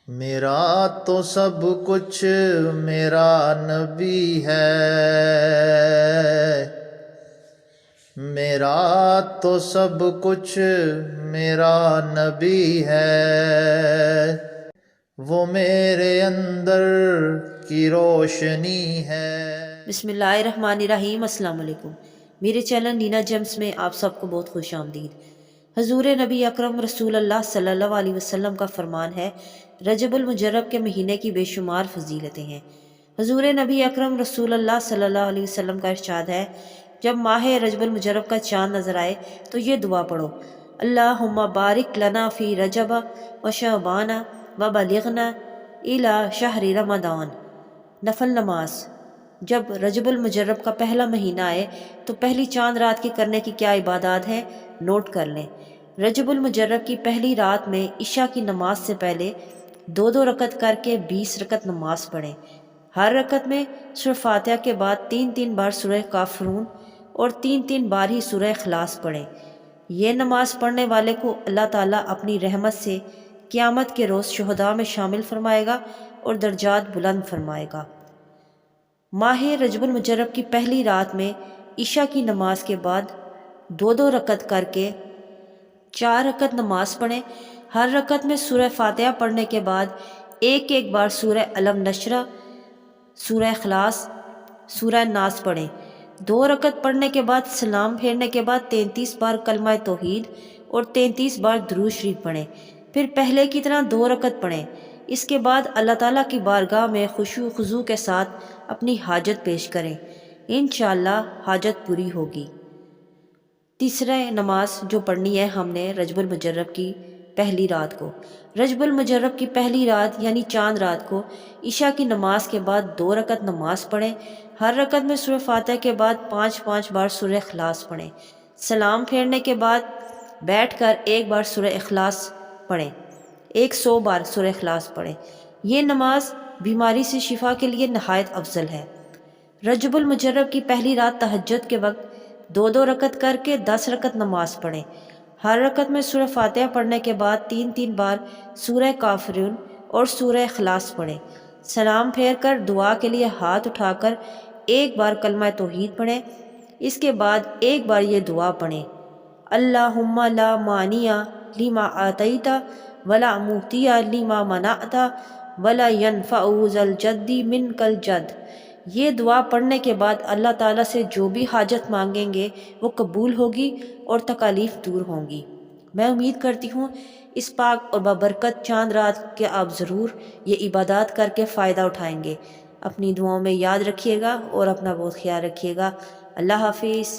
میرا تو سب کچھ میرا نبی ہے، میرا تو سب کچھ میرا نبی ہے، وہ میرے اندر کی روشنی ہے۔ بسم اللہ الرحمن الرحیم۔ السلام علیکم، میرے چینل نینا جیمز میں آپ سب کو بہت خوش آمدید۔ حضور نبی اکرم رسول اللہ صلی اللہ علیہ وسلم کا فرمان ہے، رجب المجرب کے مہینے کی بے شمار فضیلتیں ہیں۔ حضور نبی اکرم رسول اللہ صلی اللہ علیہ وسلم کا ارشاد ہے، جب ماہ رجب المجرب کا چاند نظر آئے تو یہ دعا پڑھو، اللہم بارک لنا فی رجب و شعبان و بلغنا الی شہر رمضان۔ نفل نماز۔ جب رجب المجرب کا پہلا مہینہ آئے تو پہلی چاند رات کی کرنے کی کیا عبادات ہیں، نوٹ کر لیں۔ رجب المجرب کی پہلی رات میں عشاء کی نماز سے پہلے 2 رکعت کر کے 20 رکعت نماز پڑھیں۔ ہر رکعت میں سورہ فاتحہ کے بعد 3 بار سورہ کافرون اور 3 بار ہی سورہ اخلاص پڑھیں۔ یہ نماز پڑھنے والے کو اللہ تعالیٰ اپنی رحمت سے قیامت کے روز شہداء میں شامل فرمائے گا اور درجات بلند فرمائے گا۔ ماہ رجب المجرب کی پہلی رات میں عشاء کی نماز کے بعد 2 رکعت کر کے 4 رکعت نماز پڑھیں۔ ہر رکعت میں سورہ فاتحہ پڑھنے کے بعد ایک بار سورہ علم نشرہ، سورہ اخلاص، سورہ ناس پڑھیں۔ 2 رکعت پڑھنے کے بعد سلام پھیرنے کے بعد 33 بار کلمہ توحید اور 33 بار درود شریف پڑھیں۔ پھر پہلے کی طرح 2 رکعت پڑھیں۔ اس کے بعد اللہ تعالیٰ کی بارگاہ میں خشوع خضوع کے ساتھ اپنی حاجت پیش کریں، انشاءاللہ حاجت پوری ہوگی۔ تیسرا نماز جو پڑھنی ہے ہم نے رجب المجرب کی پہلی رات کو، رجب المجرب کی پہلی رات یعنی چاند رات کو عشاء کی نماز کے بعد 2 رکعت نماز پڑھیں۔ ہر رکعت میں سورہ فاتحہ کے بعد 5 بار سورہ اخلاص پڑھیں۔ سلام پھیرنے کے بعد بیٹھ کر 1 بار سورہ اخلاص پڑھیں، 100 بار سورہ اخلاص پڑھیں۔ یہ نماز بیماری سے شفا کے لیے نہایت افضل ہے۔ رجب المجرب کی پہلی رات تہجد کے وقت 2 رکعت کر کے 10 رکعت نماز پڑھیں۔ ہر رکعت میں سورہ فاتحہ پڑھنے کے بعد 3 بار سورہ کافرون اور سورہ اخلاص پڑھیں۔ سلام پھیر کر دعا کے لیے ہاتھ اٹھا کر 1 بار کلمہ توحید پڑھیں۔ اس کے بعد 1 بار یہ دعا پڑھیں، اللہم لا مانع لما آتیت ولا معطی لما منعت ولا ينفع ذا الجد منک الجد۔ یہ دعا پڑھنے کے بعد اللہ تعالیٰ سے جو بھی حاجت مانگیں گے وہ قبول ہوگی اور تکالیف دور ہوں گی۔ میں امید کرتی ہوں اس پاک اور بابرکت چاند رات کے آپ ضرور یہ عبادات کر کے فائدہ اٹھائیں گے۔ اپنی دعاؤں میں یاد رکھیے گا اور اپنا بہت خیال رکھیے گا۔ اللہ حافظ۔